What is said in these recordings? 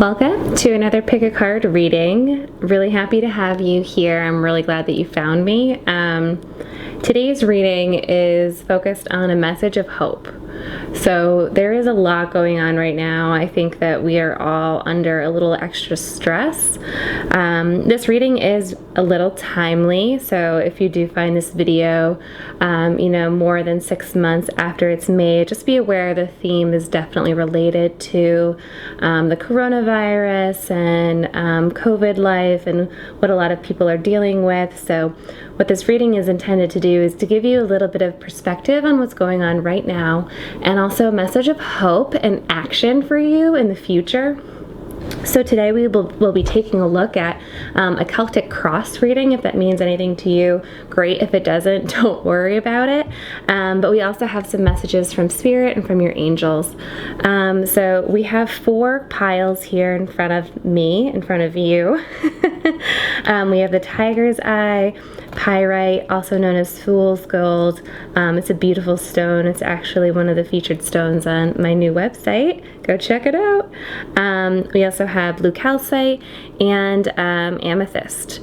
Welcome to another Pick a Card reading. Really happy to have you here. I'm really glad that you found me. Today's reading is focused on a message of hope. So there is a lot going on right now. I think that we are all under a little extra stress. This reading is a little timely, so if you do find this video, more than 6 months after it's made, just be aware the theme is definitely related to the coronavirus and COVID life and what a lot of people are dealing with. So what this reading is intended to do is to give you a little bit of perspective on what's going on right now, and also a message of hope and action for you in the future. So today we'll be taking a look at a Celtic cross reading. If that means anything to you, great. If it doesn't, don't worry about it. But we also have some messages from Spirit and from your angels. So we have 4 piles here in front of me, in front of you. We have the Tiger's Eye, Pyrite, also known as Fool's Gold. It's a beautiful stone. It's actually one of the featured stones on my new website. Go check it out. We also have blue calcite and amethyst.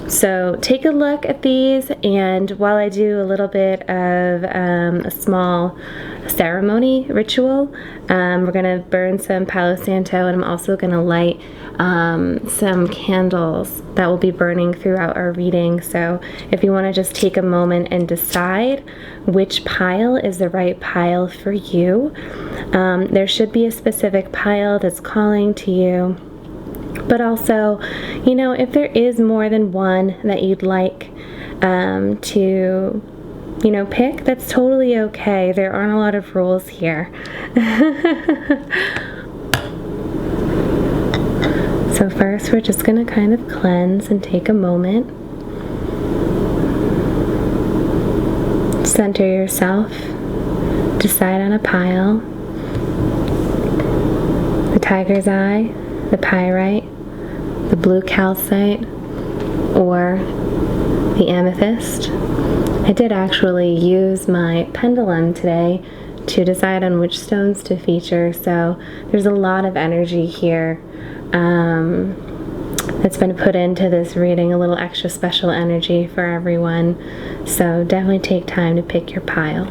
So take a look at these, and while I do a little bit of a small ceremony ritual, we're going to burn some Palo Santo, and I'm also going to light some candles that will be burning throughout our reading. So if you want to just take a moment and decide which pile is the right pile for you, there should be a specific pile that's calling to you. But also, if there is more than one that you'd like to pick, that's totally okay. There aren't a lot of rules here. So first, we're just going to kind of cleanse and take a moment. Center yourself. Decide on a pile. The Tiger's Eye, the Pyrite, the blue calcite, or the amethyst. I did actually use my pendulum today to decide on which stones to feature, so there's a lot of energy here that's been put into this reading, a little extra special energy for everyone. So definitely take time to pick your pile.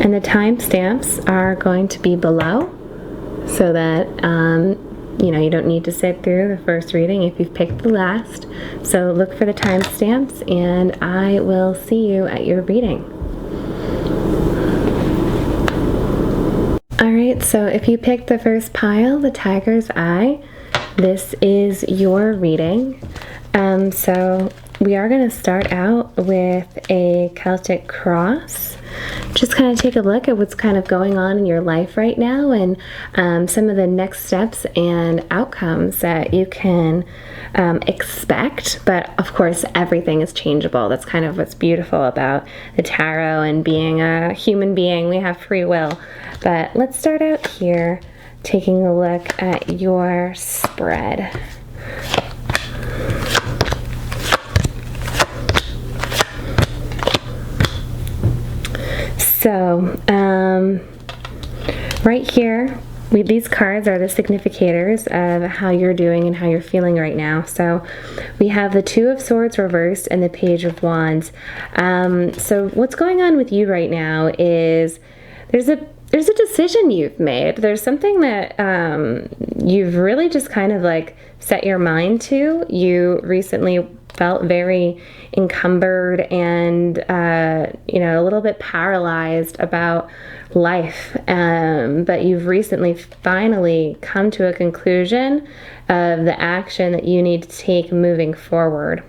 And the timestamps are going to be below, so that you don't need to sit through the first reading if you've picked the last. So look for the timestamps, and I will see you at your reading. Alright, so if you picked the first pile, the Tiger's Eye, this is your reading. So we are going to start out with a Celtic cross. Just kind of take a look at what's kind of going on in your life right now, and some of the next steps and outcomes that you can expect. But of course, everything is changeable. That's kind of what's beautiful about the tarot and being a human being. We have free will. But let's start out here taking a look at your spread. So, right here, these cards are the significators of how you're doing and how you're feeling right now. So, we have the Two of Swords reversed and the Page of Wands. So, what's going on with you right now is there's a decision you've made. There's something that you've really just kind of like set your mind to. You recently felt very encumbered and a little bit paralyzed about life, but you've recently finally come to a conclusion of the action that you need to take moving forward.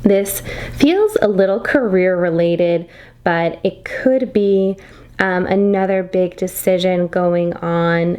This feels a little career related, but it could be another big decision going on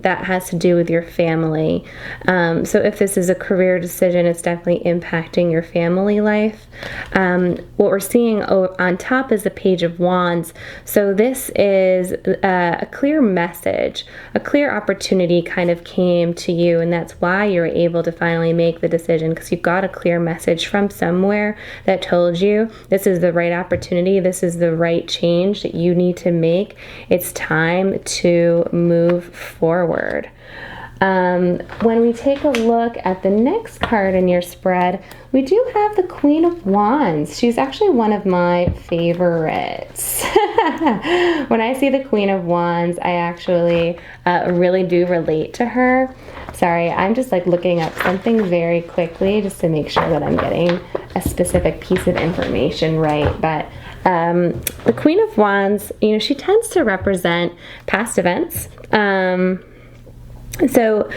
that has to do with your family. So if this is a career decision, it's definitely impacting your family life. What we're seeing on top is the Page of Wands. So this is a clear message, a clear opportunity kind of came to you, and that's why you're able to finally make the decision, because you've got a clear message from somewhere that told you this is the right opportunity, this is the right change that you need to make. It's time to move forward. When we take a look at the next card in your spread, we do have the Queen of Wands. She's actually one of my favorites. When I see the Queen of Wands, I actually really do relate to her. Sorry, I'm just like looking up something very quickly just to make sure that I'm getting a specific piece of information right. But the Queen of Wands, she tends to represent past events. So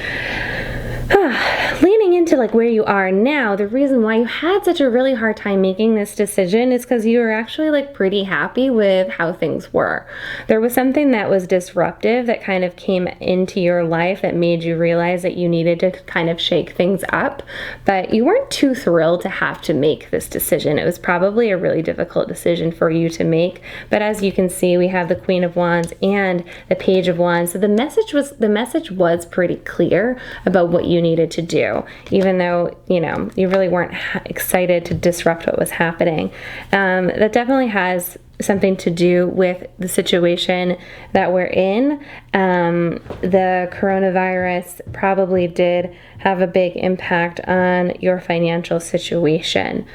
leaning into like where you are now, the reason why you had such a really hard time making this decision is because you were actually like pretty happy with how things were. There was something that was disruptive that kind of came into your life that made you realize that you needed to kind of shake things up, but you weren't too thrilled to have to make this decision. It was probably a really difficult decision for you to make, but as you can see, we have the Queen of Wands and the Page of Wands. So the message was pretty clear about what you needed to do, even though, you really weren't excited to disrupt what was happening. That definitely has something to do with the situation that we're in. The coronavirus probably did have a big impact on your financial situation.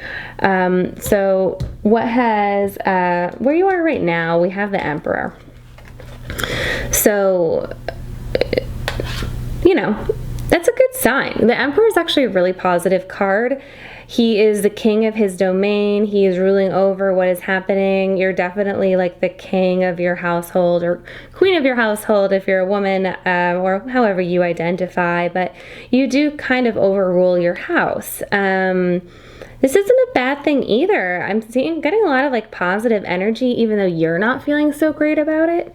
So where you are right now, we have the Emperor. So, that's a good sign. The Emperor is actually a really positive card. He is the king of his domain. He is ruling over what is happening. You're definitely like the king of your household or queen of your household if you're a woman, or however you identify, but you do kind of overrule your house. This isn't a bad thing either. I'm getting a lot of like positive energy, even though you're not feeling so great about it.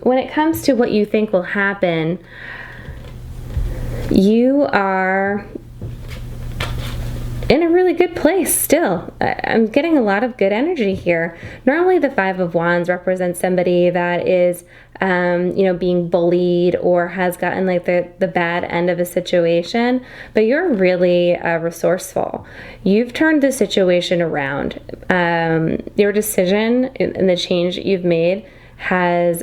When it comes to what you think will happen, you are in a really good place still. I'm getting a lot of good energy here. Normally the Five of Wands represents somebody that is, being bullied or has gotten like the bad end of a situation, but you're really resourceful. You've turned the situation around. Your decision and the change that you've made has,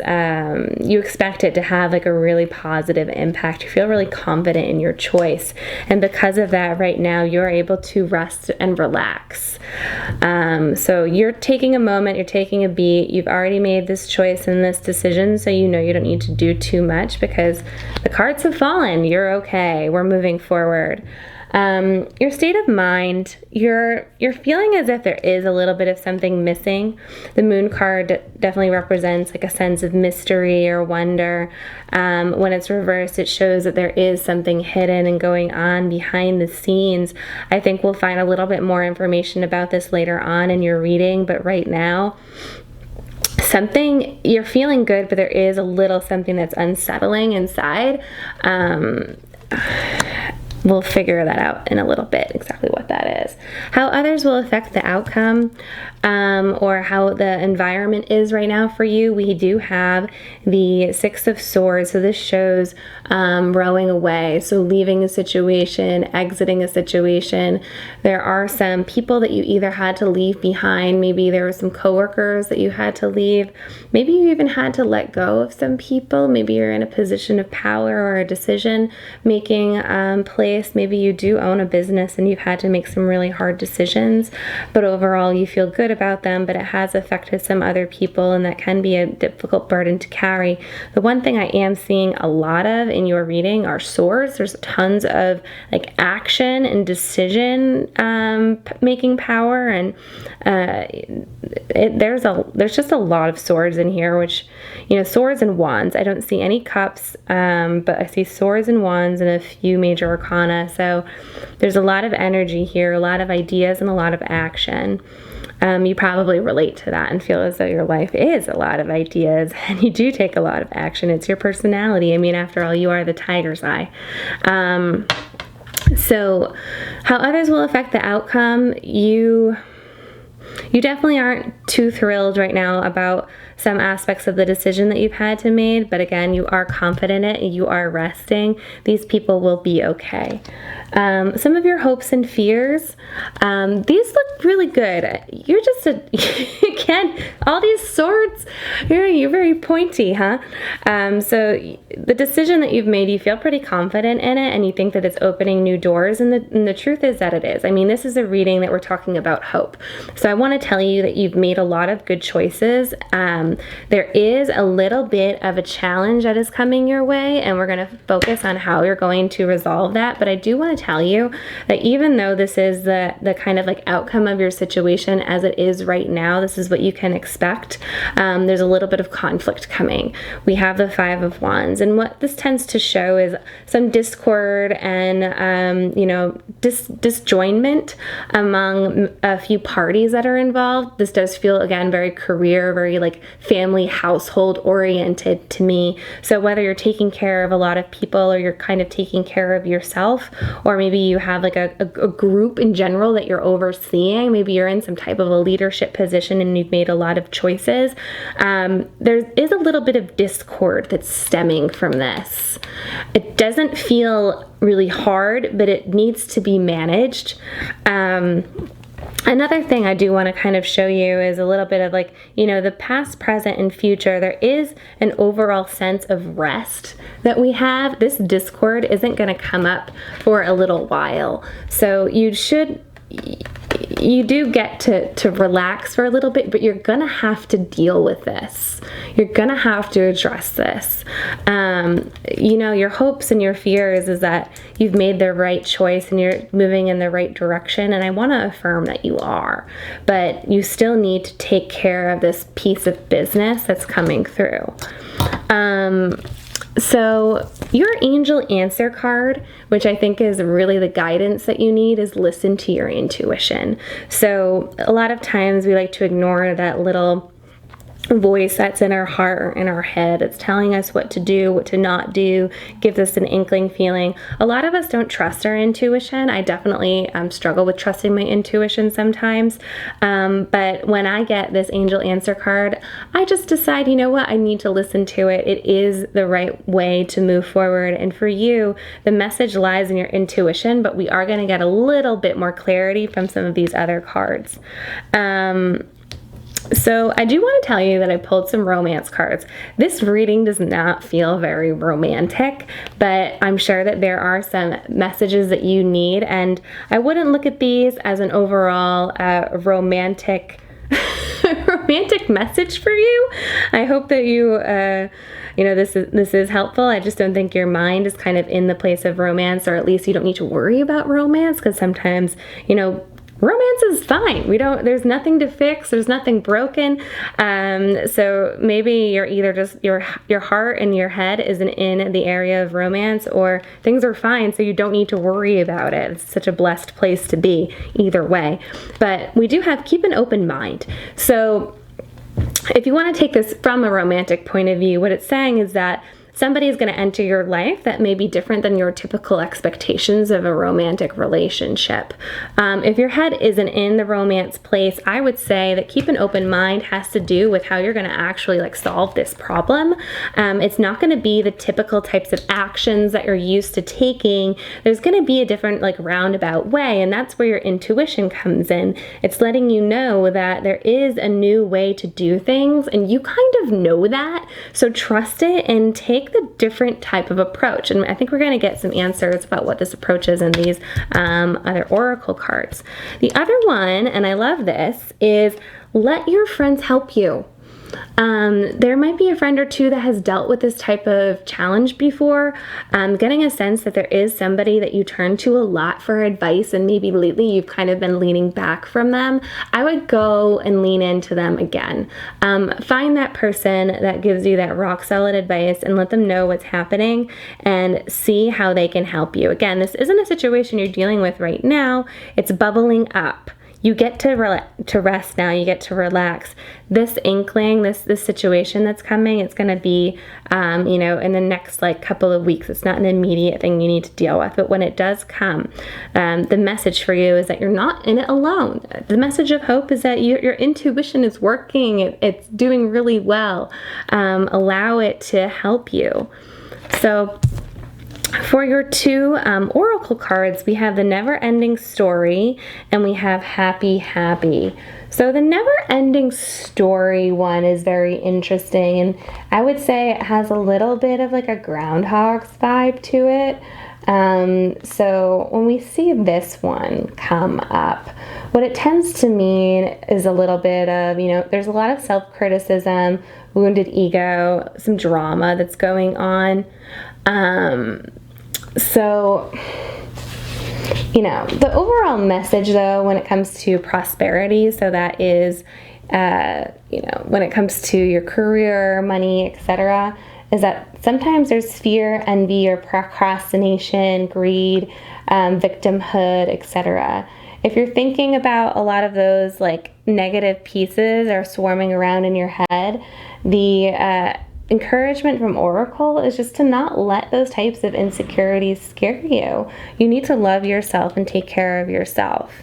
you expect it to have like a really positive impact. You feel really confident in your choice. And because of that, right now, you're able to rest and relax. So you're taking a moment, you're taking a beat. You've already made this choice and this decision, so you know you don't need to do too much because the cards have fallen. You're okay. We're moving forward. Your state of mind, you're feeling as if there is a little bit of something missing. The Moon card definitely represents like a sense of mystery or wonder. When it's reversed, it shows that there is something hidden and going on behind the scenes. I think we'll find a little bit more information about this later on in your reading, but right now, you're feeling good, but there is a little something that's unsettling inside. We'll figure that out in a little bit, exactly what that is. How others will affect the outcome, or how the environment is right now for you. We do have the Six of Swords. So this shows rowing away. So leaving a situation, exiting a situation. There are some people that you either had to leave behind. Maybe there were some coworkers that you had to leave. Maybe you even had to let go of some people. Maybe you're in a position of power or a decision-making place. Maybe you do own a business and you've had to make some really hard decisions, but overall you feel good about them, but it has affected some other people, and that can be a difficult burden to carry. The one thing I am seeing a lot of in your reading are swords. There's tons of like action and decision making power, and there's just a lot of swords in here, which, swords and wands. I don't see any cups, but I see swords and wands and a few major arcana. So there's a lot of energy here, a lot of ideas, and a lot of action. You probably relate to that and feel as though your life is a lot of ideas and you do take a lot of action. It's your personality. I mean, after all, you are the tiger's eye. So how others will affect the outcome, you definitely aren't too thrilled right now about some aspects of the decision that you've had to make, but again, you are confident in it and you are resting. These people will be okay. Some of your hopes and fears, these look really good. You're just again, all these swords, you're very pointy, huh? So the decision that you've made, you feel pretty confident in it and you think that it's opening new doors, and the truth is that it is. I mean, this is a reading that we're talking about hope. So I want to tell you that you've made a lot of good choices. There is a little bit of a challenge that is coming your way, and we're going to focus on how you're going to resolve that. But I do want to tell you that even though this is the kind of like outcome of your situation as it is right now, this is what you can expect. There's a little bit of conflict coming. We have the Five of Wands, and what this tends to show is some discord and disjoinment among a few parties that are involved. This does feel, again, very career, very like family, household oriented to me. So whether you're taking care of a lot of people or you're kind of taking care of yourself, or maybe you have like a group in general that you're overseeing, maybe you're in some type of a leadership position and you've made a lot of choices, there is a little bit of discord that's stemming from this. It doesn't feel really hard, but it needs to be managed. Another thing I do want to kind of show you is a little bit of like, the past, present, and future. There is an overall sense of rest that we have. This discord isn't going to come up for a little while. So you do get to relax for a little bit, but you're going to have to deal with this. You're going to have to address this. Your hopes and your fears is that you've made the right choice and you're moving in the right direction. And I want to affirm that you are, but you still need to take care of this piece of business that's coming through. So your angel answer card, which I think is really the guidance that you need, is listen to your intuition. So a lot of times we like to ignore that little voice that's in our heart or in our head. It's telling us what to do, what to not do, gives us an inkling feeling. A lot of us don't trust our intuition. I definitely struggle with trusting my intuition sometimes. But when I get this angel answer card, I just decide, you know what, I need to listen to it. It is the right way to move forward. And for you, the message lies in your intuition, but we are going to get a little bit more clarity from some of these other cards. So I do want to tell you that I pulled some romance cards. This reading does not feel very romantic, but I'm sure that there are some messages that you need, and I wouldn't look at these as an overall romantic message for you. I hope that this is helpful. I just don't think your mind is kind of in the place of romance, or at least you don't need to worry about romance, because sometimes, romance is fine. There's nothing to fix. There's nothing broken. So maybe you're either just your heart and your head isn't in the area of romance, or things are fine, so you don't need to worry about it. It's such a blessed place to be either way. But we do keep an open mind. So if you want to take this from a romantic point of view, what it's saying is that somebody is going to enter your life that may be different than your typical expectations of a romantic relationship. If your head isn't in the romance place, I would say that keep an open mind has to do with how you're going to actually solve this problem. It's not going to be the typical types of actions that you're used to taking. There's going to be a different roundabout way, and that's where your intuition comes in. It's letting you know that there is a new way to do things, and you kind of know that. So trust it and take the different type of approach. And I think we're going to get some answers about what this approach is in these other oracle cards. The other one, and I love this, is let your friends help you. There might be a friend or two that has dealt with this type of challenge before. Getting a sense that there is somebody that you turn to a lot for advice, and maybe lately you've kind of been leaning back from them. I would go and lean into them again. Find that person that gives you that rock solid advice and let them know what's happening and see how they can help you. Again, this isn't a situation you're dealing with right now. It's bubbling up. you get to rest now. You get to relax. This inkling, this situation that's coming, it's going to be, in the next couple of weeks. It's not an immediate thing you need to deal with. But when it does come, the message for you is that you're not in it alone. The message of hope is that your intuition is working. It's doing really well. Allow it to help you. So for your two oracle cards, we have the never-ending story and we have happy, happy. So the never-ending story one is very interesting, and I would say it has a little bit of a Groundhog's vibe to it. So when we see this one come up, what it tends to mean is a little bit of, there's a lot of self-criticism, wounded ego, some drama that's going on. So, the overall message, though, when it comes to prosperity, so that is, when it comes to your career, money, etc., is that sometimes there's fear, envy, or procrastination, greed, victimhood, etc. If you're thinking about a lot of those negative pieces are swarming around in your head, the encouragement from Oracle is just to not let those types of insecurities scare you. You need to love yourself and take care of yourself.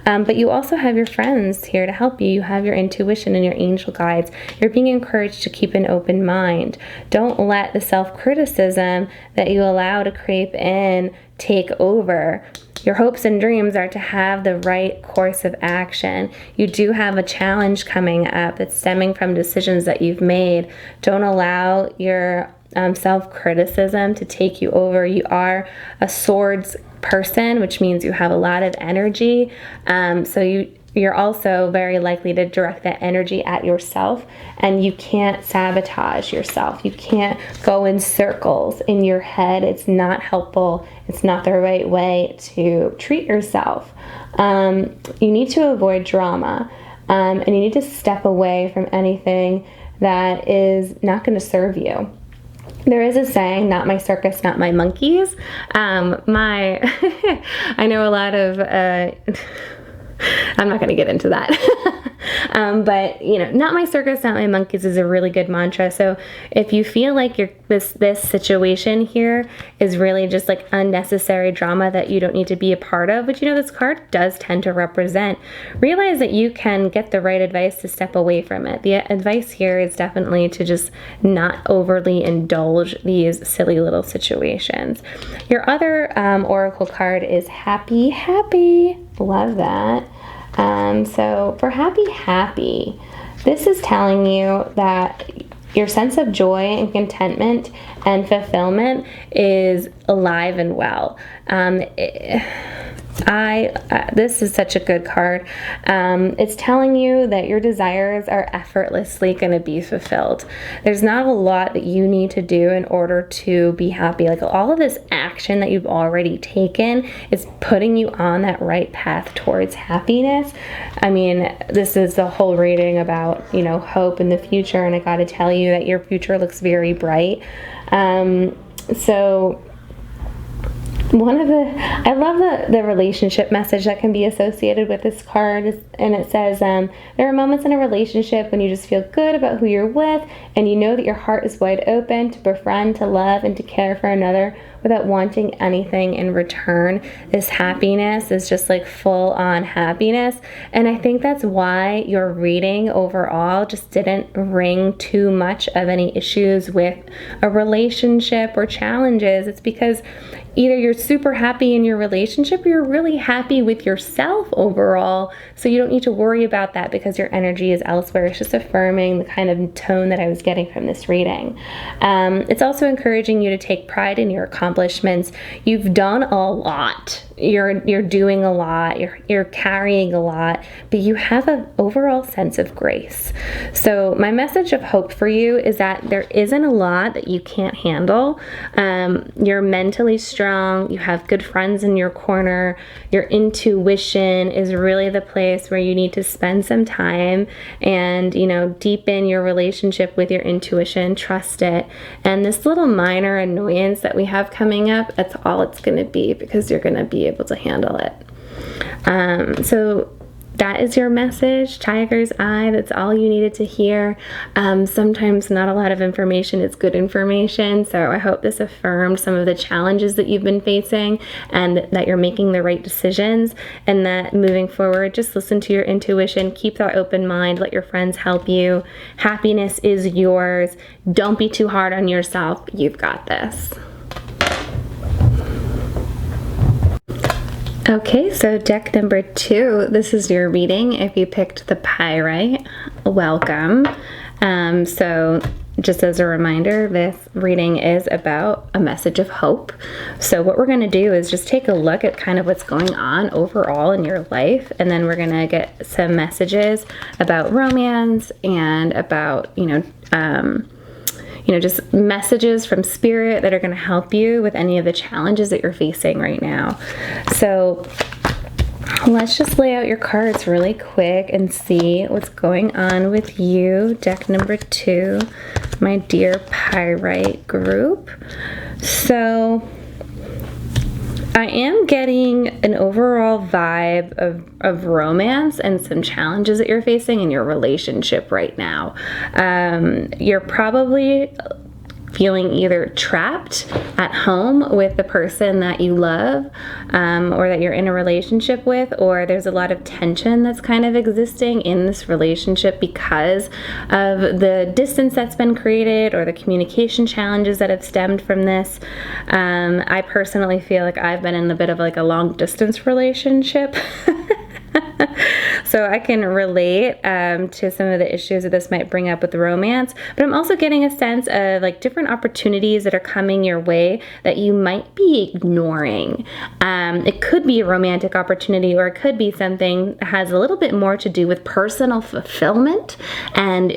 But you also have your friends here to help you. You have your intuition and your angel guides. You're being encouraged to keep an open mind. Don't let the self-criticism that you allow to creep in take over. Your hopes and dreams are to have the right course of action. You do have a challenge coming up that's stemming from decisions that you've made. Don't allow your self-criticism to take you over. You are a swords person, which means you have a lot of energy. So you're also very likely to direct that energy at yourself, and you can't sabotage yourself. You can't go in circles in your head. It's not helpful. It's not the right way to treat yourself. You need to avoid drama, and you need to step away from anything that is not going to serve you. There is a saying, not my circus, not my monkeys. I know a lot of... I'm not going to get into that. But, not my circus, not my monkeys is a really good mantra. So if you feel like this situation here is really just unnecessary drama that you don't need to be a part of, which, this card does tend to represent, realize that you can get the right advice to step away from it. The advice here is definitely to just not overly indulge these silly little situations. Your other oracle card is happy, happy. Love that. So for happy, happy, this is telling you that your sense of joy and contentment and fulfillment is alive and well. This is such a good card. It's telling you that your desires are effortlessly going to be fulfilled. There's not a lot that you need to do in order to be happy. All of this action that you've already taken is putting you on that right path towards happiness. I mean, this is the whole reading about, hope in the future, and I got to tell you that your future looks very bright. I love the relationship message that can be associated with this card, and it says, there are moments in a relationship when you just feel good about who you're with, and you know that your heart is wide open to befriend, to love, and to care for another without wanting anything in return. This happiness is just full on happiness, and I think that's why your reading overall just didn't ring too much of any issues with a relationship or challenges. It's because either you're super happy in your relationship or you're really happy with yourself overall, so you don't need to worry about that because your energy is elsewhere. It's just affirming the kind of tone that I was getting from this reading. It's also encouraging you to take pride in your accomplishments. You've done a lot. You're doing a lot. You're carrying a lot, but you have an overall sense of grace. So my message of hope for you is that there isn't a lot that you can't handle. You're mentally strong. You have good friends in your corner. Your intuition is really the place where you need to spend some time and, deepen your relationship with your intuition. Trust it. And this little minor annoyance that we have coming up, that's all it's going to be, because you're going to be able to handle it. So that is your message, tiger's eye. That's all you needed to hear. Sometimes not a lot of information is good information. So I hope this affirmed some of the challenges that you've been facing and that you're making the right decisions, and that moving forward, just listen to your intuition, keep that open mind, let your friends help you. Happiness is yours. Don't be too hard on yourself. You've got this. Okay, so deck number 2, this is your reading. If you picked the pyrite, welcome. So just as a reminder, this reading is about a message of hope. So what we're going to do is just take a look at kind of what's going on overall in your life, and then we're going to get some messages about romance and about, just messages from spirit that are going to help you with any of the challenges that you're facing right now. So let's just lay out your cards really quick and see what's going on with you. Deck number 2, my dear pyrite group. So I am getting an overall vibe of romance and some challenges that you're facing in your relationship right now. You're probably feeling either trapped at home with the person that you love, or that you're in a relationship with, or there's a lot of tension that's kind of existing in this relationship because of the distance that's been created or the communication challenges that have stemmed from this. I personally feel like I've been in a bit of like a long distance relationship. So I can relate to some of the issues that this might bring up with romance, but I'm also getting a sense of like different opportunities that are coming your way that you might be ignoring. It could be a romantic opportunity, or it could be something that has a little bit more to do with personal fulfillment and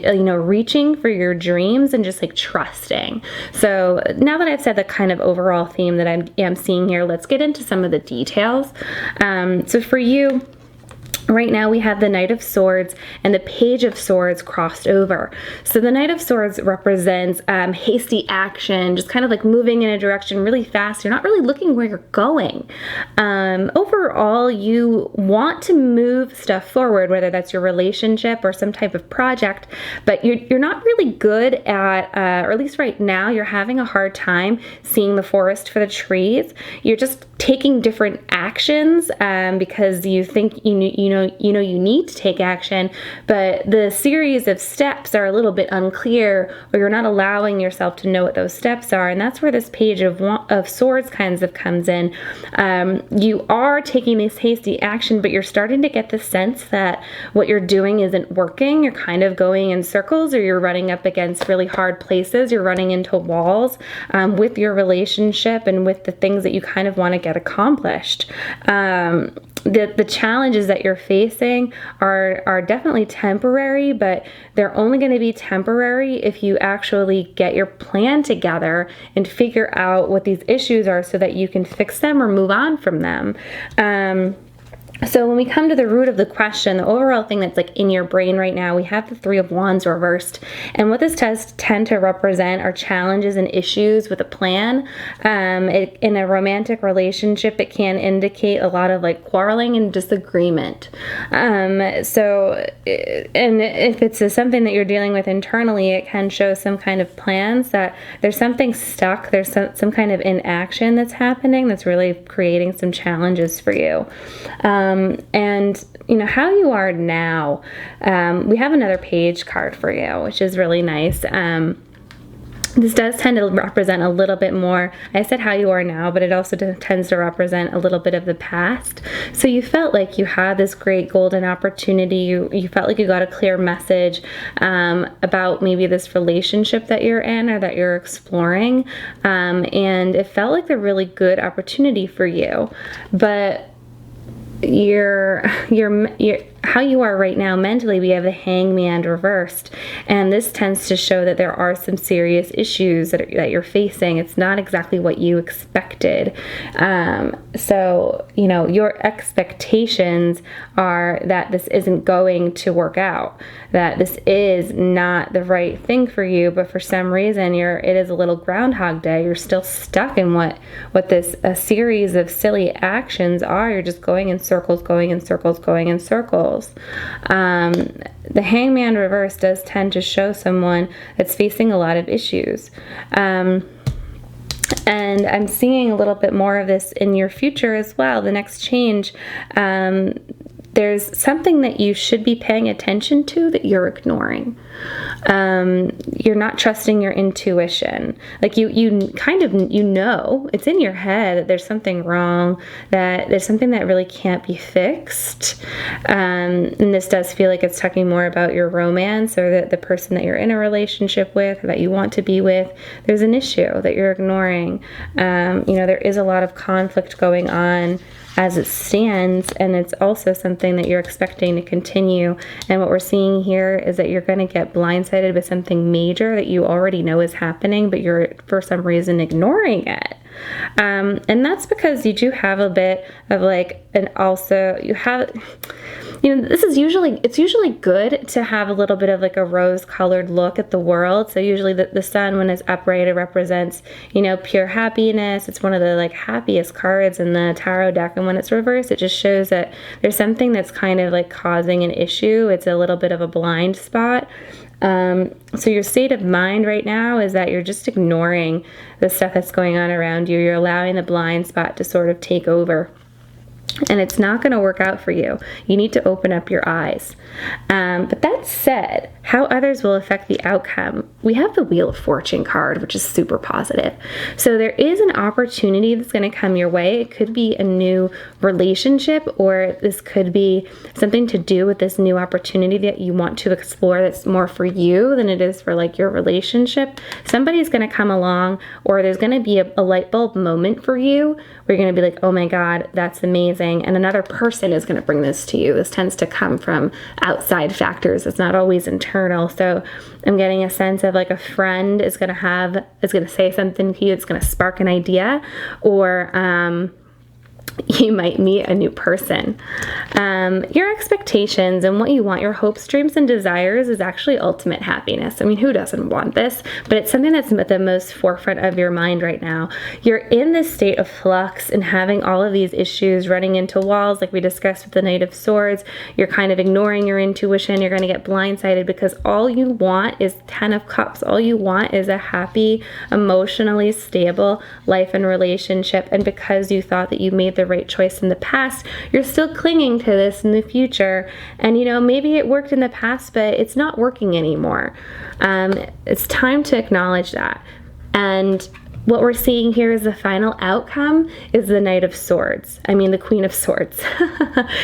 reaching for your dreams and just like trusting. So now that I've said the kind of overall theme that I'm seeing here, let's get into some of the details. So for you, right now we have the Knight of Swords and the Page of Swords crossed over. So the Knight of Swords represents hasty action, just kind of like moving in a direction really fast. You're not really looking where you're going. Overall, you want to move stuff forward, whether that's your relationship or some type of project, but you're not really good at, or at least right now, you're having a hard time seeing the forest for the trees. You're just taking different actions because you think you need to take action, but the series of steps are a little bit unclear, or you're not allowing yourself to know what those steps are, and that's where this Page of Swords kinds of comes in. You are taking this hasty action, but you're starting to get the sense that what you're doing isn't working. You're kind of going in circles, or you're running up against really hard places. You're running into walls with your relationship and with the things that you kind of want to get accomplished. The challenges that you're facing are definitely temporary, but they're only going to be temporary if you actually get your plan together and figure out what these issues are so that you can fix them or move on from them. So when we come to the root of the question, the overall thing that's like in your brain right now, we have the Three of Wands reversed. And what this does tend to represent are challenges and issues with a plan. In a romantic relationship, it can indicate a lot of like quarreling and disagreement. And if it's something that you're dealing with internally, it can show some kind of plans that there's something stuck. There's some kind of inaction that's happening that's really creating some challenges for you. And how you are now, we have another page card for you, which is really nice. This does tend to represent a little bit more, I said how you are now, but it also tends to represent a little bit of the past. So you felt like you had this great golden opportunity. You felt like you got a clear message about maybe this relationship that you're in or that you're exploring. And it felt like a really good opportunity for you. But how you are right now mentally, we have the Hangman reversed, and this tends to show that there are some serious issues that you're facing. It's not exactly what you expected. So your expectations are that this isn't going to work out, that this is not the right thing for you, but for some reason it is a little Groundhog Day. You're still stuck in what a series of silly actions are. You're just going in circles, going in circles, going in circles. obstacles. The Hangman reverse does tend to show someone that's facing a lot of issues. And I'm seeing a little bit more of this in your future as well. The next change, there's something that you should be paying attention to that you're ignoring. You're not trusting your intuition. Like you kind of, it's in your head that there's something wrong, that there's something that really can't be fixed. And this does feel like it's talking more about your romance, or the person that you're in a relationship with, or that you want to be with. There's an issue that you're ignoring. There is a lot of conflict going on as it stands, and it's also something that you're expecting to continue. And what we're seeing here is that you're going to get blindsided with something major that you already know is happening, but you're for some reason ignoring it. And that's because you do have a bit of it's usually good to have a little bit of like a rose-colored look at the world. So usually the sun, when it's upright, it represents, pure happiness. It's one of the like happiest cards in the tarot deck. And when it's reversed, it just shows that there's something that's kind of like causing an issue. It's a little bit of a blind spot. So your state of mind right now is that you're just ignoring the stuff that's going on around you. You're allowing the blind spot to sort of take over. And it's not going to work out for you. You need to open up your eyes. But that said, how others will affect the outcome. We have the Wheel of Fortune card, which is super positive. So there is an opportunity that's going to come your way. It could be a new relationship, or this could be something to do with this new opportunity that you want to explore that's more for you than it is for like your relationship. Somebody's going to come along, or there's going to be a light bulb moment for you where you're going to be like, oh my God, that's amazing. And another person is going to bring this to you. This tends to come from outside factors. It's not always internal. So I'm getting a sense of like a friend is going to say something to you. It's going to spark an idea, or you might meet a new person. Your expectations and what you want, your hopes, dreams, and desires is actually ultimate happiness. I mean, who doesn't want this? But it's something that's at the most forefront of your mind right now. You're in this state of flux and having all of these issues running into walls, like we discussed with the Knight of Swords. You're kind of ignoring your intuition. You're going to get blindsided because all you want is 10 of Cups. All you want is a happy, emotionally stable life and relationship. And because you thought that you made the right choice in the past, you're still clinging to this in the future. And maybe it worked in the past, but it's not working anymore. It's time to acknowledge that. And what we're seeing here is the final outcome is the Knight of Swords. I mean, the Queen of Swords.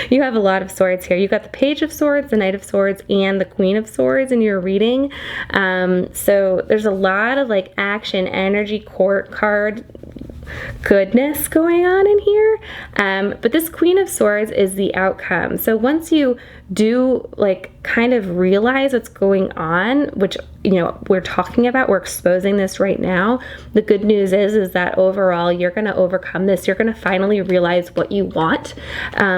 You have a lot of swords here. You've got the Page of Swords, the Knight of Swords, and the Queen of Swords in your reading. So there's a lot of like action, energy, court card goodness going on in here. But this Queen of Swords is the outcome. So once you do like kind of realize what's going on, which we're talking about, we're exposing this right now. The good news is that overall you're going to overcome this. You're going to finally realize what you want.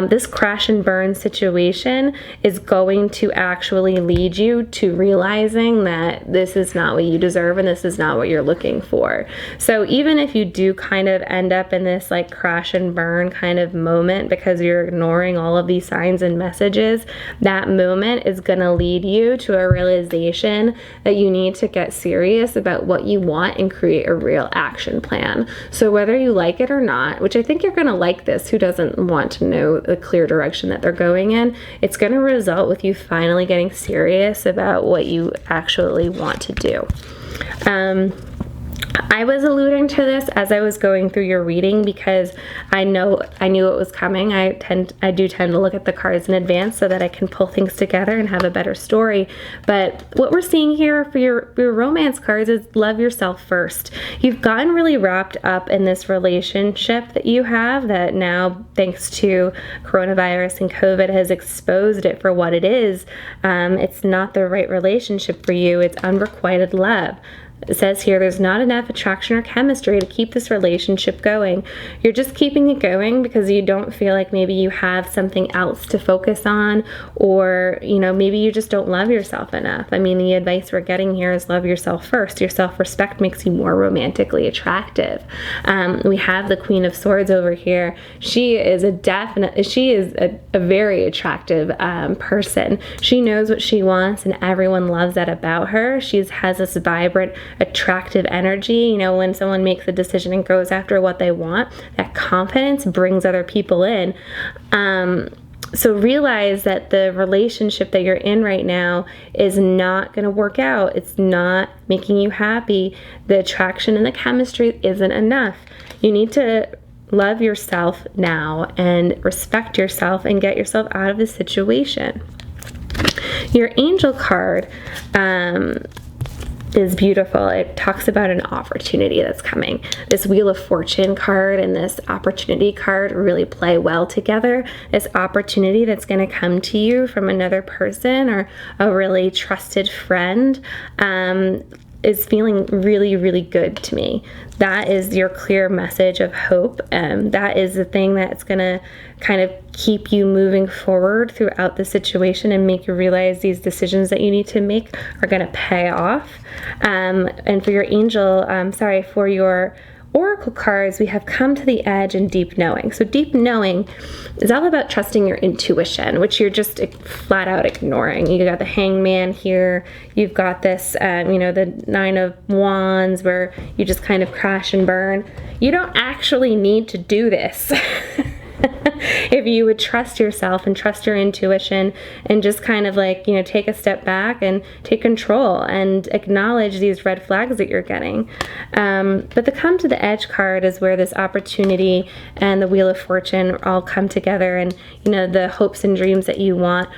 This crash and burn situation is going to actually lead you to realizing that this is not what you deserve and this is not what you're looking for. So even if you do kind of end up in this like crash and burn kind of moment because you're ignoring all of these signs and messages, that moment is going to lead you to a realization that you need to get serious about what you want and create a real action plan. So whether you like it or not, which I think you're going to like this, who doesn't want to know the clear direction that they're going in, it's going to result with you finally getting serious about what you actually want to do. I was alluding to this as I was going through your reading because I knew it was coming. I do tend to look at the cards in advance so that I can pull things together and have a better story. But what we're seeing here for your romance cards is love yourself first. You've gotten really wrapped up in this relationship that you have that now, thanks to coronavirus and COVID, has exposed it for what it is. It's not the right relationship for you. It's unrequited love. It says here, there's not enough attraction or chemistry to keep this relationship going. You're just keeping it going because you don't feel like maybe you have something else to focus on, or, maybe you just don't love yourself enough. I mean, the advice we're getting here is love yourself first. Your self-respect makes you more romantically attractive. We have the Queen of Swords over here. She is a very attractive person. She knows what she wants, and everyone loves that about her. She has this vibrant, attractive energy. When someone makes a decision and goes after what they want, that confidence brings other people in. So realize that the relationship that you're in right now is not going to work out. It's not making you happy. The attraction and the chemistry isn't enough. You need to love yourself now and respect yourself and get yourself out of the situation. Your angel card is beautiful. It talks about an opportunity that's coming. This Wheel of Fortune card and this opportunity card really play well together. This opportunity that's going to come to you from another person or a really trusted friend is feeling really, really good to me. That is your clear message of hope. That is the thing that's going to kind of keep you moving forward throughout the situation and make you realize these decisions that you need to make are going to pay off. And for your angel, for your oracle cards, we have come to the edge and deep knowing. So deep knowing is all about trusting your intuition, which you're just flat out ignoring. You got the Hangman here. You've got this, the Nine of Wands, where you just kind of crash and burn. You don't actually need to do this. If you would trust yourself and trust your intuition and just kind of take a step back and take control and acknowledge these red flags that you're getting. But the Come to the Edge card is where this opportunity and the Wheel of Fortune all come together, and the hopes and dreams that you want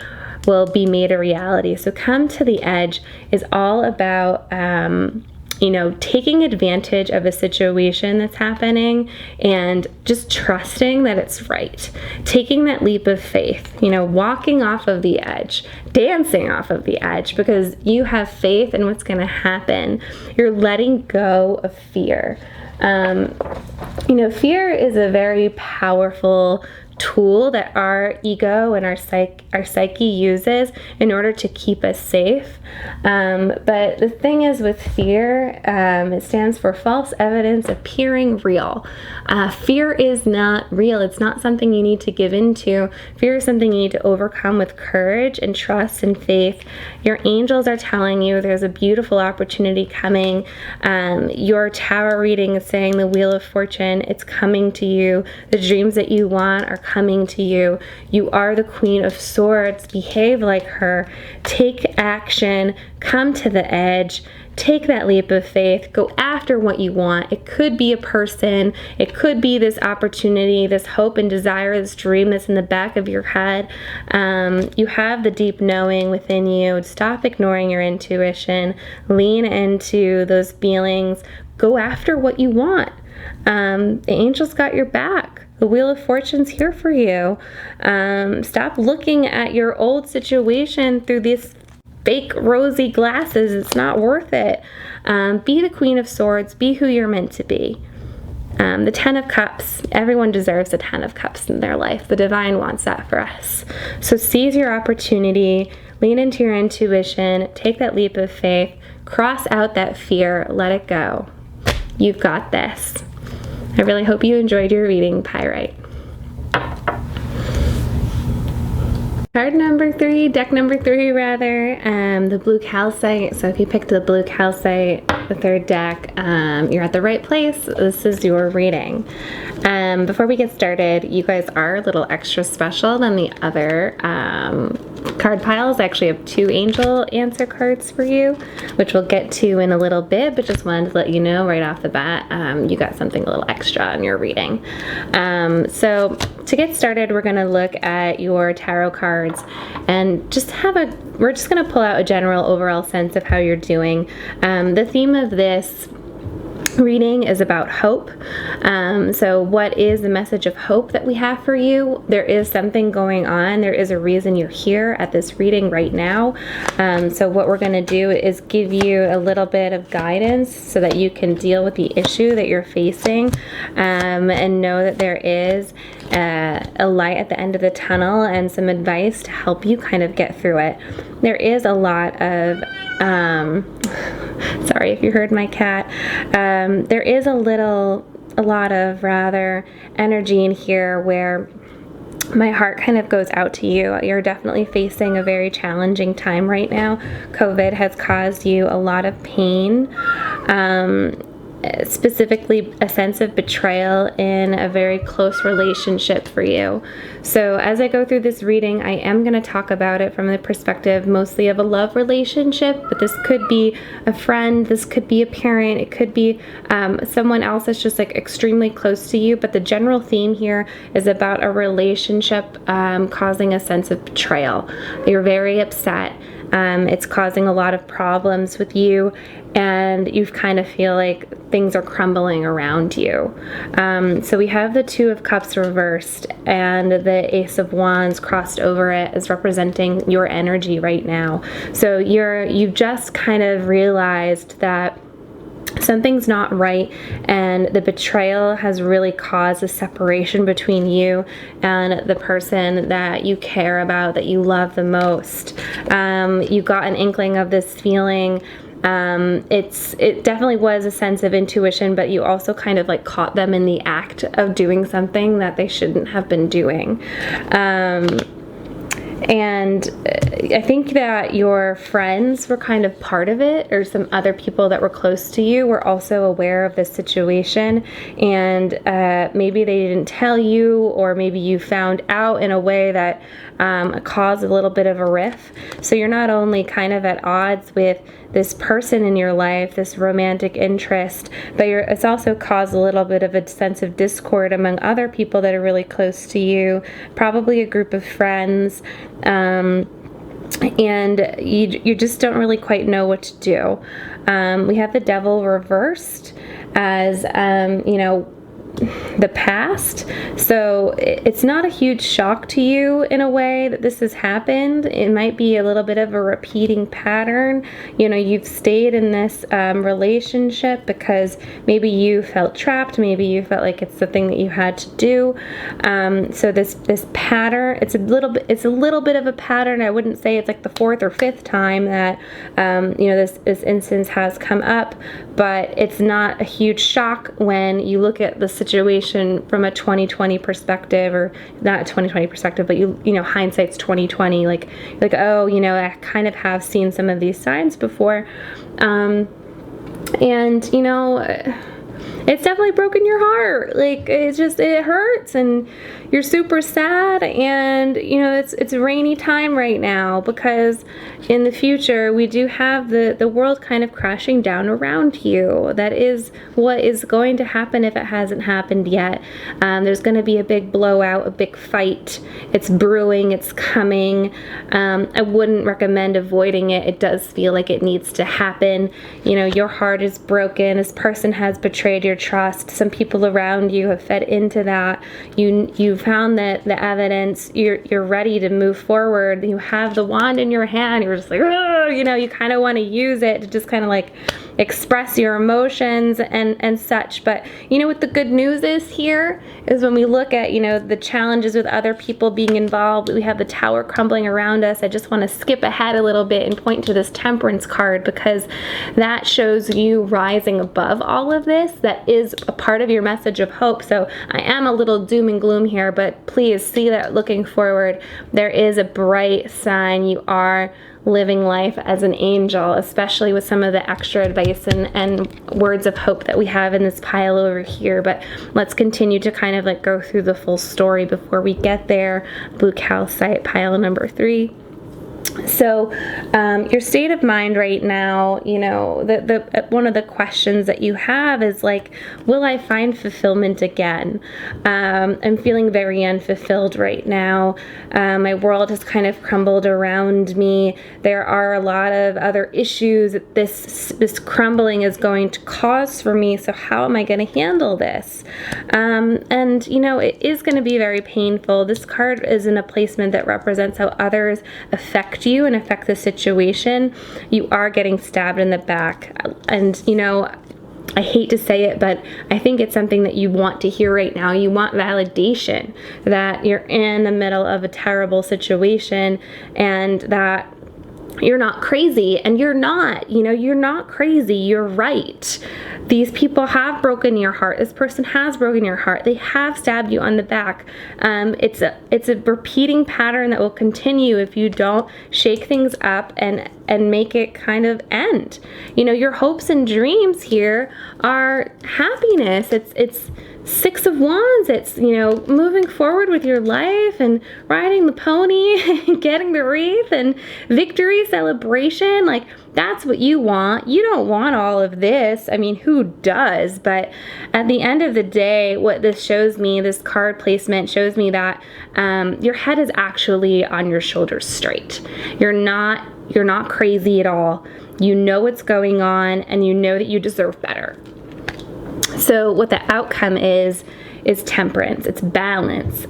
will be made a reality. So Come to the Edge is all about taking advantage of a situation that's happening and just trusting that it's right. Taking that leap of faith, walking off of the edge, dancing off of the edge because you have faith in what's going to happen. You're letting go of fear. Fear is a very powerful tool that our ego and our psyche uses in order to keep us safe. But the thing is with fear, it stands for false evidence appearing real. Fear is not real. It's not something you need to give into. Fear is something you need to overcome with courage and trust and faith. Your angels are telling you there's a beautiful opportunity coming. Your tarot reading is saying the Wheel of Fortune, it's coming to you. The dreams that you want are coming to you. You are the Queen of Swords. Behave like her. Take action. Come to the edge. Take that leap of faith. Go after what you want. It could be a person. It could be this opportunity, this hope and desire, this dream that's in the back of your head. You have the deep knowing within you. Stop ignoring your intuition. Lean into those feelings. Go after what you want. The angels got your back. The Wheel of Fortune's here for you. Stop looking at your old situation through these fake rosy glasses. It's not worth it. Be the Queen of Swords. Be who you're meant to be. The Ten of Cups. Everyone deserves a Ten of Cups in their life. The divine wants that for us. So seize your opportunity. Lean into your intuition. Take that leap of faith. Cross out that fear. Let it go. You've got this. I really hope you enjoyed your reading, Pyrite. Card number 3, deck number 3 rather, the blue calcite. So if you picked the blue calcite, the third deck, you're at the right place. This is your reading. Before we get started, you guys are a little extra special than the other card piles. I actually have 2 angel answer cards for you, which we'll get to in a little bit, but just wanted to let you know right off the bat, you got something a little extra in your reading. So to get started, we're going to look at your tarot cards and we're just going to pull out a general overall sense of how you're doing. The theme of this reading is about hope. So what is the message of hope that we have for you? There is something going on. There is a reason you're here at this reading right now. So what we're going to do is give you a little bit of guidance so that you can deal with the issue that you're facing, and know that there is a light at the end of the tunnel and some advice to help you kind of get through it. There is a lot of sorry if you heard my cat. There is a lot of rather energy in here where my heart kind of goes out to you. You're definitely facing a very challenging time right now. COVID has caused you a lot of pain. Specifically a sense of betrayal in a very close relationship for you. So as I go through this reading, I am going to talk about it from the perspective mostly of a love relationship, but this could be a friend, this could be a parent, it could be someone else that's just like extremely close to you, but the general theme here is about a relationship causing a sense of betrayal. You're very upset. It's causing a lot of problems with you, and you kind of feel like things are crumbling around you. So we have the Two of Cups reversed and the Ace of Wands crossed over it as representing your energy right now. So you've just kind of realized that something's not right, and the betrayal has really caused a separation between you and the person that you care about, that you love the most. You got an inkling of this feeling. It definitely was a sense of intuition, but you also kind of like caught them in the act of doing something that they shouldn't have been doing. And I think that your friends were kind of part of it, or some other people that were close to you were also aware of this situation, and maybe they didn't tell you, or maybe you found out in a way that caused a little bit of a rift. So you're not only kind of at odds with this person in your life, this romantic interest, but it's also caused a little bit of a sense of discord among other people that are really close to you, probably a group of friends, and you just don't really quite know what to do. We have the Devil reversed as, the past. So it's not a huge shock to you in a way that this has happened. It might be a little bit of a repeating pattern. You've stayed in this relationship because maybe you felt trapped, maybe you felt like it's the thing that you had to do. So this pattern, it's a little bit of a pattern. I wouldn't say it's like the fourth or fifth time that this instance has come up, but it's not a huge shock when you look at the situation from a 2020 perspective, or not a 2020 perspective, but hindsight's 2020. Like, oh, I kind of have seen some of these signs before, and it's definitely broken your heart. Like, it hurts, and you're super sad, and it's a rainy time right now, because in the future we do have the world kind of crashing down around you. That is what is going to happen if it hasn't happened yet. There's going to be a big blowout, a big fight. It's brewing, it's coming. I wouldn't recommend avoiding it. It does feel like it needs to happen. Your heart is broken. This person has betrayed your trust. Some people around you have fed into that. You found that the evidence. You're ready to move forward. You have the wand in your hand. You're just like, oh, you kind of want to use it to just kind of like express your emotions and such. But what the good news is here is when we look at the challenges with other people being involved, we have the Tower crumbling around us. I just want to skip ahead a little bit and point to this Temperance card, because that shows you rising above all of this. That is a part of your message of hope. So I am a little doom and gloom here, but please see that looking forward, there is a bright sign. You are living life as an angel, especially with some of the extra advice and words of hope that we have in this pile over here. But let's continue to kind of like go through the full story before we get there. Blue calcite, pile number 3. So your state of mind right now, you know, the one of the questions that you have is like, will I find fulfillment again? I'm feeling very unfulfilled right now. My world has kind of crumbled around me. There are a lot of other issues that this crumbling is going to cause for me. So how am I going to handle this? And you know, it is going to be very painful. This card is in a placement that represents how others affect you and affect the situation. You are getting stabbed in the back, and you know, I hate to say it, but I think it's something that you want to hear right now. You want validation that you're in the middle of a terrible situation and that you're not crazy, and you're not, you know, you're not crazy. You're right. These people have broken your heart. This person has broken your heart. They have stabbed you on the back. It's a repeating pattern that will continue if you don't shake things up and make it kind of end. You know, your hopes and dreams here are happiness. It's Six of Wands. It's, you know, moving forward with your life and riding the pony and getting the wreath and victory, celebration. Like, that's what you want. You don't want all of this. I mean, who does? But at the end of the day, what this shows me, this card placement shows me that your head is actually on your shoulders straight. You're not crazy at all. You know what's going on, and you know that you deserve better. So what the outcome is temperance. It's balance.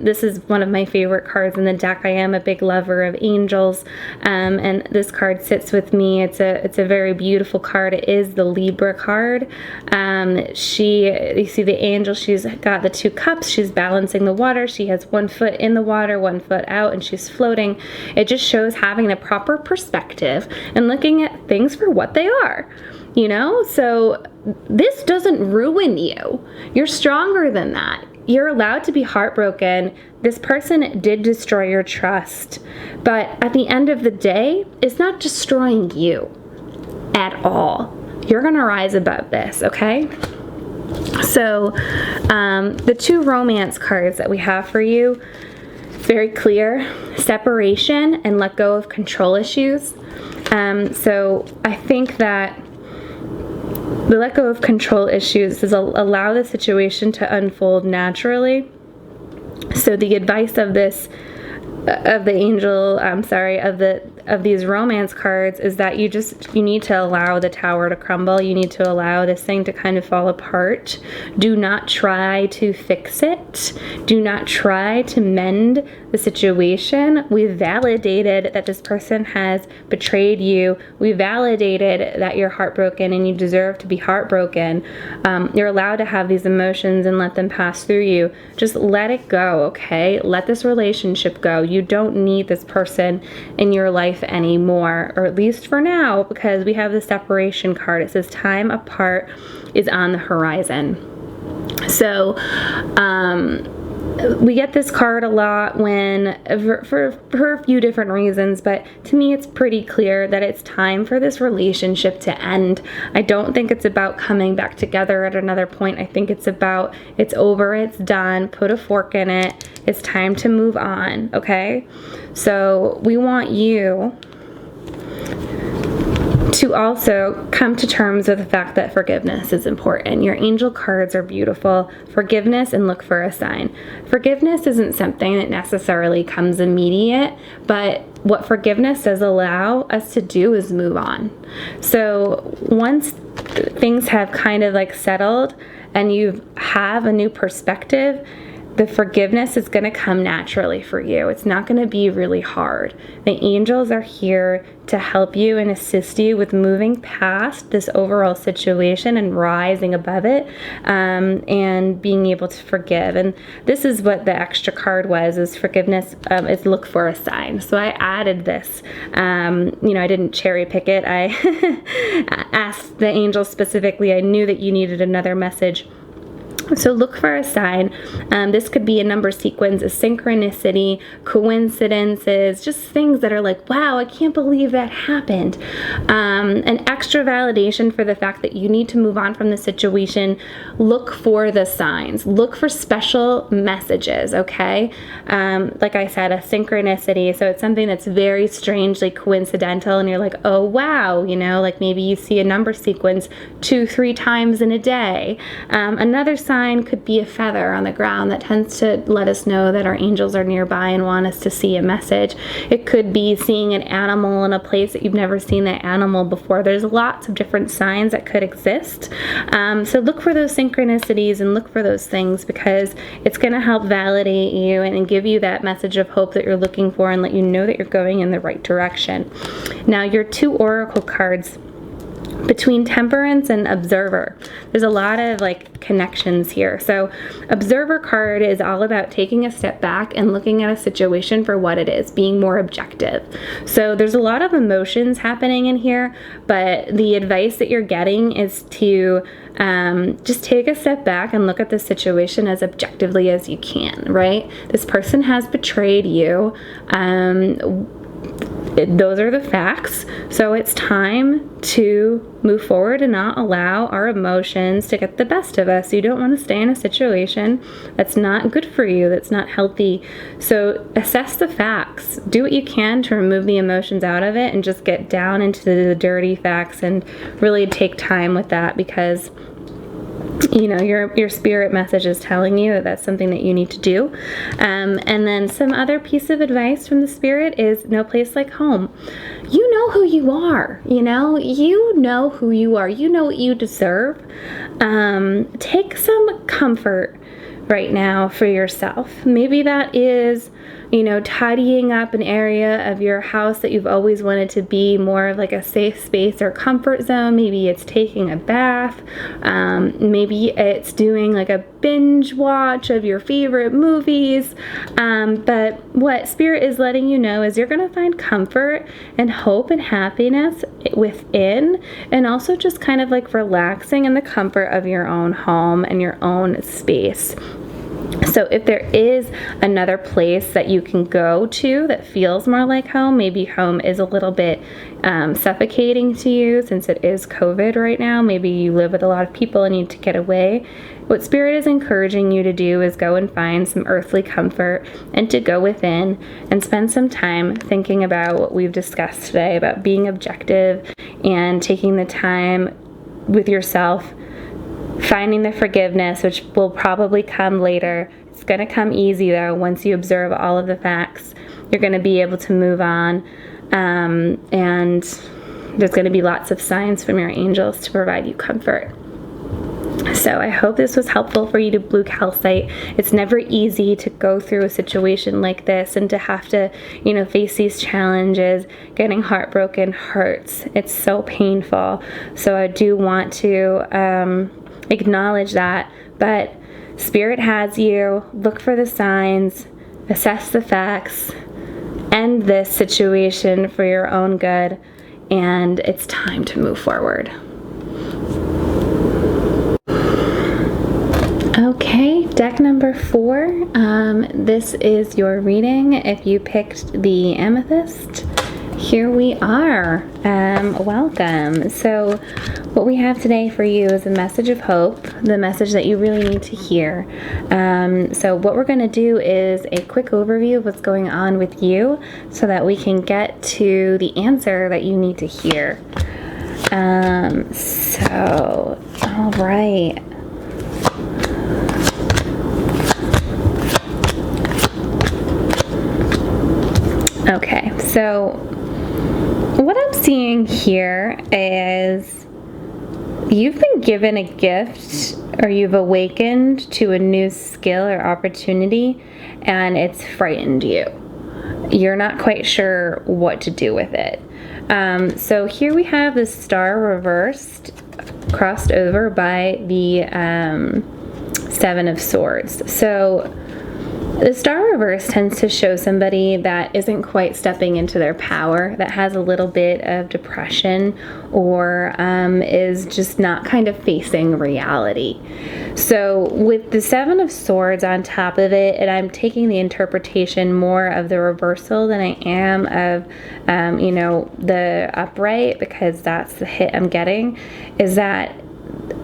This is one of my favorite cards in the deck. I am a big lover of angels, and this card sits with me. It's a very beautiful card. It is the Libra card. You see the angel. She's got the 2 cups. She's balancing the water. She has 1 foot in the water, 1 foot out, and she's floating. It just shows having a proper perspective and looking at things for what they are. You know, so this doesn't ruin you. You're stronger than that. You're allowed to be heartbroken. This person did destroy your trust. But at the end of the day, it's not destroying you at all. You're going to rise above this, okay? So the 2 romance cards that we have for you, very clear: separation and let go of control issues. So I think that the let go of control issues is allow the situation to unfold naturally. So the advice of this, of the angel, of these romance cards is that you need to allow the tower to crumble. You need to allow this thing to kind of fall apart. Do not try to fix it. Do not try to mend the situation. We validated that this person has betrayed you. We validated that you're heartbroken and you deserve to be heartbroken. You're allowed to have these emotions and let them pass through you. Just let it go, okay? Let this relationship go. You don't need this person in your life anymore, or at least for now, because we have the separation card. It says time apart is on the horizon. So we get this card a lot when for a few different reasons, but to me it's pretty clear that it's time for this relationship to end. I don't think it's about coming back together at another point. I think it's about it's over, it's done, put a fork in it. It's time to move on, okay? So we want you to also come to terms with the fact that forgiveness is important. Your angel cards are beautiful. Forgiveness and look for a sign. Forgiveness isn't something that necessarily comes immediate, but what forgiveness does allow us to do is move on. So once things have kind of like settled and you have a new perspective, the forgiveness is going to come naturally for you. It's not going to be really hard. The angels are here to help you and assist you with moving past this overall situation and rising above it, and being able to forgive. And this is what the extra card was, is forgiveness is look for a sign. So I added this. I didn't cherry pick it. I asked the angels specifically. I knew that you needed another message. So look for a sign. This could be a number sequence, a synchronicity, coincidences, just things that are like, wow, I can't believe that happened. An extra validation for the fact that you need to move on from the situation. Look for the signs. Look for special messages, okay? Like I said, a synchronicity. So it's something that's very strangely coincidental, and you're like, oh, wow, like maybe you see a number sequence 2-3 times in a day. Another sign could be a feather on the ground that tends to let us know that our angels are nearby and want us to see a message. It could be seeing an animal in a place that you've never seen that animal before. There's lots of different signs that could exist. So look for those synchronicities and look for those things, because it's going to help validate you and give you that message of hope that you're looking for and let you know that you're going in the right direction. Now, your 2 oracle cards, between Temperance and Observer, there's a lot of connections here. So Observer card is all about taking a step back and looking at a situation for what it is, being more objective. So there's a lot of emotions happening in here, but the advice that you're getting is to just take a step back and look at the situation as objectively as you can, right? This person has betrayed you. Those are the facts. So it's time to move forward and not allow our emotions to get the best of us. You don't want to stay in a situation that's not good for you, that's not healthy. So assess the facts. Do what you can to remove the emotions out of it and just get down into the dirty facts and really take time with that, because your spirit message is telling you that that's something that you need to do. And then some other piece of advice from the spirit is no place like home. You know who you are, you know who you are. You know what you deserve. Take some comfort right now for yourself. Maybe that is tidying up an area of your house that you've always wanted to be more of a safe space or comfort zone. Maybe it's taking a bath. Maybe it's doing a binge watch of your favorite movies. But what Spirit is letting you know is you're going to find comfort and hope and happiness within, and also just kind of relaxing in the comfort of your own home and your own space. So if there is another place that you can go to that feels more like home, maybe home is a little bit suffocating to you since it is COVID right now. Maybe you live with a lot of people and need to get away. What Spirit is encouraging you to do is go and find some earthly comfort and to go within and spend some time thinking about what we've discussed today, about being objective and taking the time with yourself, finding the forgiveness, which will probably come later. It's going to come easy, though. Once you observe all of the facts, you're going to be able to move on. And there's going to be lots of signs from your angels to provide you comfort. So I hope this was helpful for you to blue calcite. It's never easy to go through a situation like this and to have to, face these challenges. Getting heartbroken hurts. It's so painful. So I do want to acknowledge that, but Spirit has you. Look for the signs, assess the facts, end this situation for your own good, and it's time to move forward. Okay, deck number 4. This is your reading. If you picked the amethyst, here we are. Welcome. So what we have today for you is a message of hope, the message that you really need to hear. So what we're going to do is a quick overview of what's going on with you so that we can get to the answer that you need to hear. All right. Okay, so what I'm seeing here is you've been given a gift, or you've awakened to a new skill or opportunity, and it's frightened you. You're not quite sure what to do with it. So here we have the star reversed, crossed over by the 7 of Swords. So The star reverse tends to show somebody that isn't quite stepping into their power, that has a little bit of depression, or is just not kind of facing reality. So with the Seven of Swords on top of it, and I'm taking the interpretation more of the reversal than I am of, the upright, because that's the hit I'm getting, is that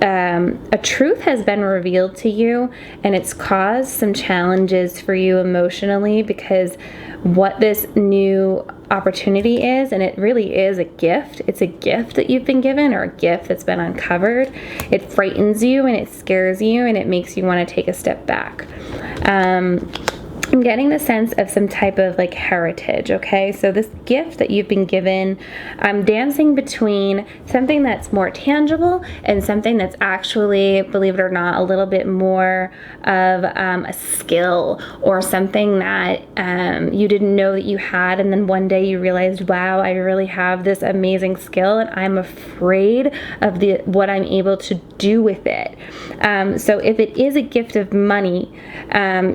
a truth has been revealed to you, and it's caused some challenges for you emotionally, because what this new opportunity is, and it really is a gift. It's a gift that you've been given, or a gift that's been uncovered. It frightens you and it scares you, and it makes you want to take a step back. I'm getting the sense of some type of like heritage, okay? So this gift that you've been given, I'm dancing between something that's more tangible and something that's actually, believe it or not, a little bit more of a skill, or something that you didn't know that you had, and then one day you realized, wow, I really have this amazing skill, and I'm afraid of what I'm able to do with it. So if it is a gift of money,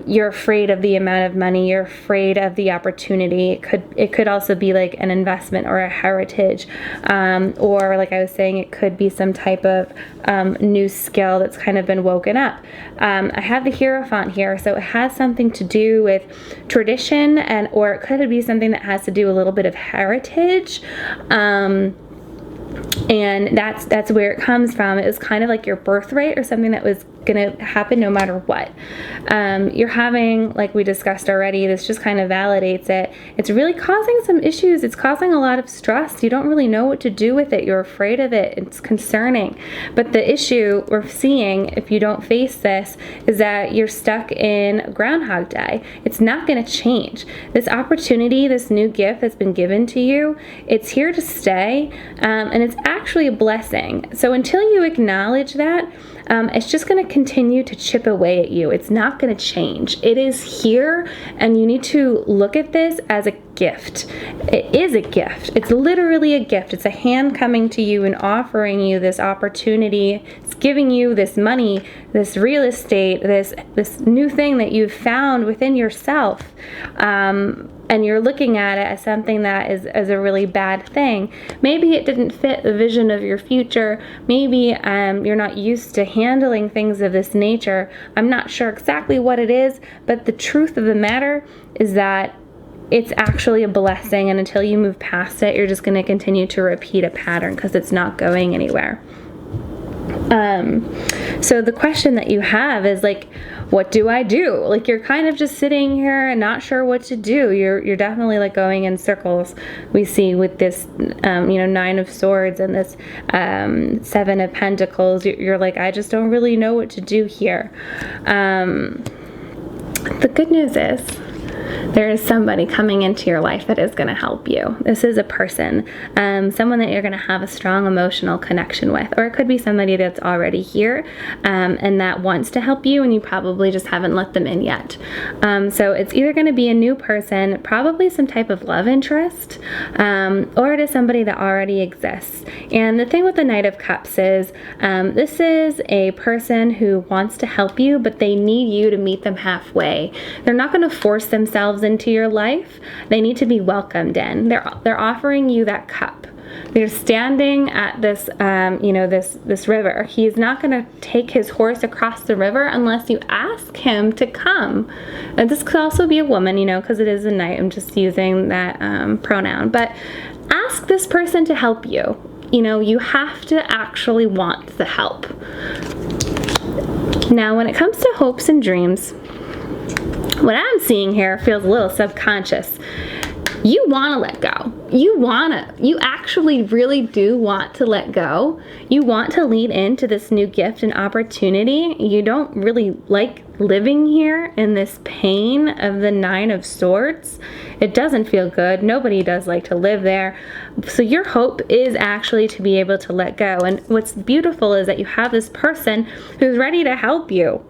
you're afraid of the amount of money, you're afraid of the opportunity. It could also be like an investment or a heritage, or like I was saying, it could be some type of new skill that's kind of been woken up. I have the Hierophant here, so it has something to do with tradition, or it could be something that has to do a little bit of heritage. And that's where it comes from. It was kind of like your birthright, or something that was going to happen no matter what. You're having, like we discussed already, this just kind of validates it. It's really causing some issues. It's causing a lot of stress. You don't really know what to do with it. You're afraid of it. It's concerning. But the issue we're seeing, if you don't face this, is that you're stuck in Groundhog Day. It's not going to change. This opportunity, this new gift that's been given to you, it's here to stay, and it's actually a blessing. So until you acknowledge that, it's just going to continue to chip away at you. It's not going to change. It is here, and you need to look at this as a gift. It is a gift. It's literally a gift. It's a hand coming to you and offering you this opportunity. It's giving you this money, this real estate, this new thing that you've found within yourself. And you're looking at it as something that is as a really bad thing. Maybe it didn't fit the vision of your future. Maybe you're not used to handling things of this nature. I'm not sure exactly what it is, but the truth of the matter is that it's actually a blessing, and until you move past it, you're just going to continue to repeat a pattern, because it's not going anywhere. So the question that you have is like, what do I do? Like, you're kind of just sitting here and not sure what to do. You're definitely like going in circles. We see with this, Nine of Swords and this Seven of Pentacles. You're like, I just don't really know what to do here. The good news is, there is somebody coming into your life that is going to help you. This is a person, someone that you're going to have a strong emotional connection with, or it could be somebody that's already here and that wants to help you, and you probably just haven't let them in yet. So it's either going to be a new person, probably some type of love interest, or it is somebody that already exists. And the thing with the Knight of Cups is, this is a person who wants to help you, but they need you to meet them halfway. They're not going to force themselves into your life. They need to be welcomed in. They're offering you that cup. They're standing at this, this river. He's not going to take his horse across the river unless you ask him to come. And this could also be a woman, because it is a knight. I'm just using that pronoun. But ask this person to help you. You have to actually want the help. Now, when it comes to hopes and dreams, what I'm seeing here feels a little subconscious. You want to let go. You actually really do want to let go. You want to lean into this new gift and opportunity. You don't really like living here in this pain of the Nine of Swords. It doesn't feel good. Nobody does like to live there. So your hope is actually to be able to let go. And what's beautiful is that you have this person who's ready to help you.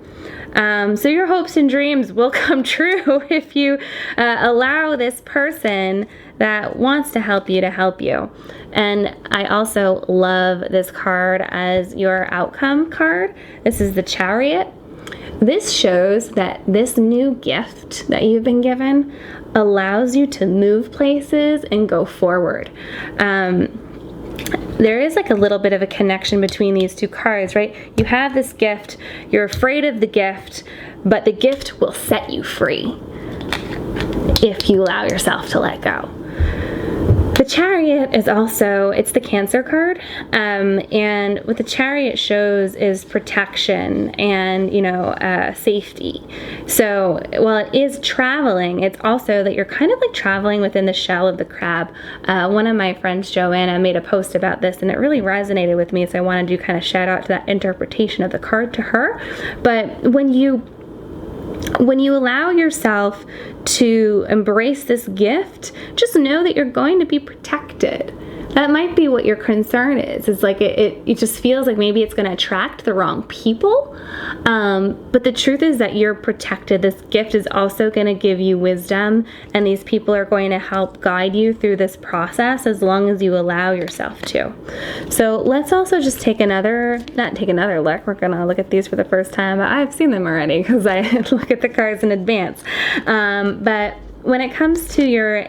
So your hopes and dreams will come true if you allow this person that wants to help you. And I also love this card as your outcome card. This is the Chariot. This shows that this new gift that you've been given allows you to move places and go forward. There is like a little bit of a connection between these two cards, right? You have this gift, you're afraid of the gift, but the gift will set you free if you allow yourself to let go. The Chariot is also, it's the Cancer card, and what the Chariot shows is protection and, safety. So while it is traveling, it's also that you're kind of like traveling within the shell of the crab. One of my friends, Joanna, made a post about this, and it really resonated with me, so I wanted to kind of shout out to that interpretation of the card to her. But when you allow yourself to embrace this gift, just know that you're going to be protected. That might be what your concern is. It's like it just feels like maybe it's going to attract the wrong people. But the truth is that you're protected. This gift is also going to give you wisdom, and these people are going to help guide you through this process as long as you allow yourself to. So let's also just not take another look. We're going to look at these for the first time. I've seen them already because I look at the cards in advance. But when it comes to your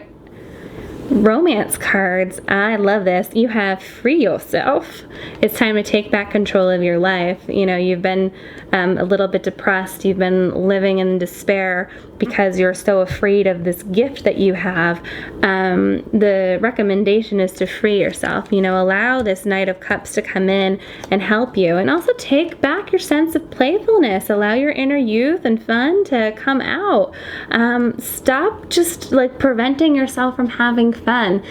romance cards, I love this. You have free yourself. It's time to take back control of your life. You've been a little bit depressed. You've been living in despair because you're so afraid of this gift that you have. The recommendation is to free yourself. Allow this Knight of Cups to come in and help you, and also take back your sense of playfulness. Allow your inner youth and fun to come out. Stop just like preventing yourself from having fun.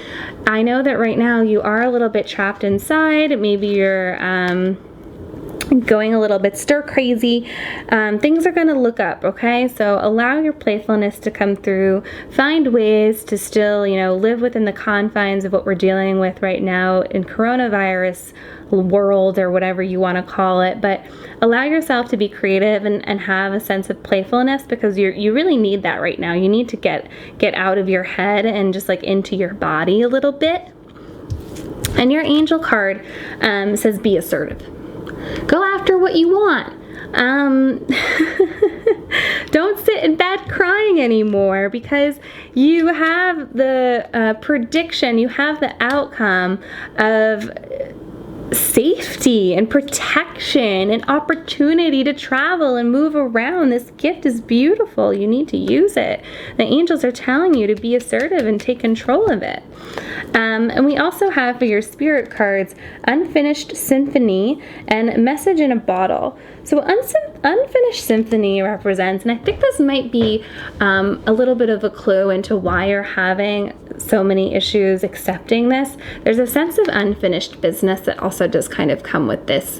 I know that right now you are a little bit trapped inside. Maybe you're going a little bit stir crazy. Things are going to look up, okay? So allow your playfulness to come through. Find ways to still, live within the confines of what we're dealing with right now in coronavirus world, or whatever you want to call it, but allow yourself to be creative and have a sense of playfulness, because you really need that right now. You need to get out of your head and just like into your body a little bit. And your angel card says be assertive. Go after what you want. Don't sit in bed crying anymore, because you have the prediction, you have the outcome of safety and protection and opportunity to travel and move around. This gift is beautiful. You need to use it. The angels are telling you to be assertive and take control of it. And we also have for your spirit cards, Unfinished Symphony and Message in a Bottle. So Unfinished Symphony represents, and I think this might be a little bit of a clue into why you're having so many issues accepting this. There's a sense of unfinished business that also does kind of come with this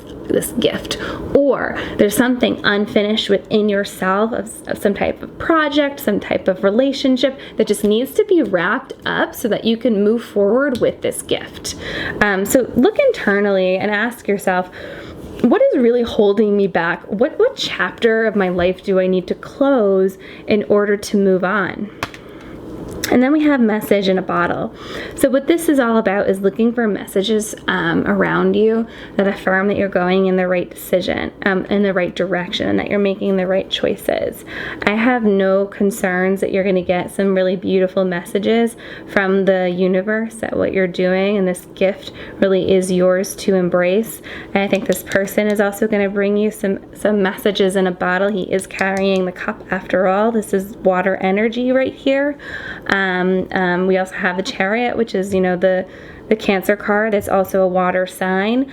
gift, or there's something unfinished within yourself of some type of project, some type of relationship that just needs to be wrapped up so that you can move forward with this gift. So look internally and ask yourself, what is really holding me back? What chapter of my life do I need to close in order to move on? And then we have Message in a Bottle. So what this is all about is looking for messages around you that affirm that you're going in the right decision, in the right direction, and that you're making the right choices. I have no concerns that you're going to get some really beautiful messages from the universe that what you're doing and this gift really is yours to embrace. And I think this person is also going to bring you some messages in a bottle. He is carrying the cup after all. This is water energy right here. We also have the Chariot, which is, the Cancer card. It's also a water sign.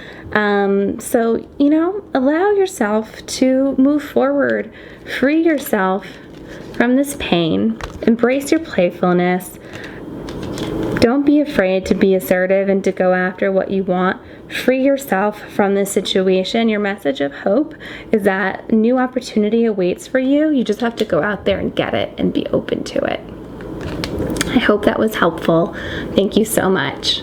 So, allow yourself to move forward. Free yourself from this pain. Embrace your playfulness. Don't be afraid to be assertive and to go after what you want. Free yourself from this situation. Your message of hope is that new opportunity awaits for you. You just have to go out there and get it and be open to it. I hope that was helpful. Thank you so much.